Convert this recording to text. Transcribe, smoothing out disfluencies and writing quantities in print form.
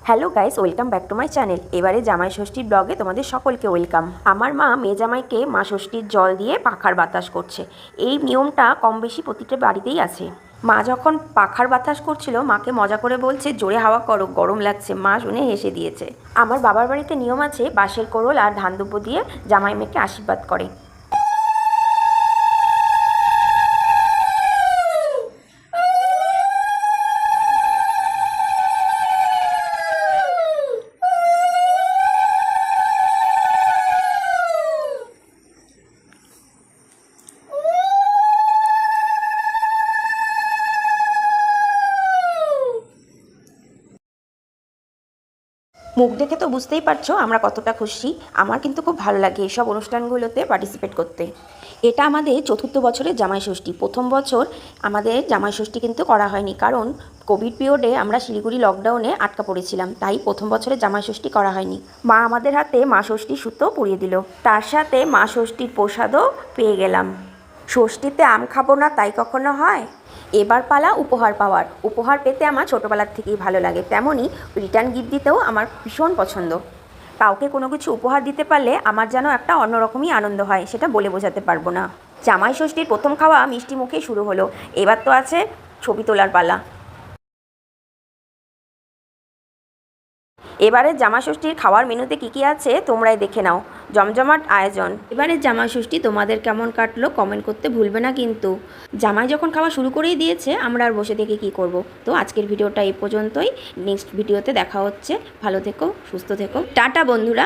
Hello guys, welcome back to my channel. এবারে জামাই ষষ্ঠীর ব্লগে তোমাদের সকলকে ওয়েলকাম। আমার মা মেয়ে জামাইকে মা ষষ্ঠীর জল দিয়ে পাখার বাতাস করছে। এই নিয়মটা কম বেশি প্রতিটা বাড়িতেই আছে। মা যখন পাখার বাতাস করছিল, মাকে মজা করে বলছে জোরে হাওয়া করো, গরম লাগছে। মা শুনে হেসে দিয়েছে। আমার বাবার বাড়িতে নিয়ম আছে, বাঁশের কোড়ল আর ধান দুব্বো দিয়ে জামাই মেয়েকে আশীর্বাদ করে। মুখ দেখে তো বুঝতেই পারছো আমরা কতটা খুশি। আমার কিন্তু খুব ভালো লাগে এসব অনুষ্ঠানগুলোতে পার্টিসিপেট করতে। এটা আমাদের চতুর্থ বছরের জামাই ষষ্ঠী। প্রথম বছর আমাদের জামাই ষষ্ঠী কিন্তু করা হয়নি, কারণ কোভিড পিরিয়ডে আমরা শিলিগুড়ি লকডাউনে আটকা পড়েছিলাম, তাই প্রথম বছরে জামাই ষষ্ঠী করা হয়নি। মা আমাদের হাতে মা ষষ্ঠী সুতো পরিয়ে দিল, তার সাথে মা ষষ্ঠীর প্রসাদও পেয়ে গেলাম। ষষ্ঠীতে আম খাবো না তাই কখনো হয়? এবার পালা উপহার পাওয়ার। উপহার পেতে আমার ছোটোবেলার থেকেই ভালো লাগে, তেমনই রিটার্ন গিফট দিতেও আমার ভীষণ পছন্দ। কাউকে কোনো কিছু উপহার দিতে পারলে আমার যেন একটা অন্যরকমই আনন্দ হয়, সেটা বলে বোঝাতে পারবো না। জামাই ষষ্ঠীর প্রথম খাওয়া মিষ্টি মুখেই শুরু হলো। এবার তো আছে ছবি তোলার পালা। এবারের জামা ষষ্ঠীর খাওয়ার মেনুতে কী কী আছে তোমরাই দেখে নাও। জমজমাট আয়োজন। এবারের জামা ষষ্ঠী তোমাদের কেমন কাটলো কমেন্ট করতে ভুলবে না কিন্তু। জামাই যখন খাওয়া শুরু করেই দিয়েছে, আমরা আর বসে থেকে কী করব। তো আজকের ভিডিওটা এই পর্যন্তই। নেক্সট ভিডিওতে দেখা হচ্ছে। ভালো থেকো, সুস্থ থেকো, টাটা বন্ধুরা।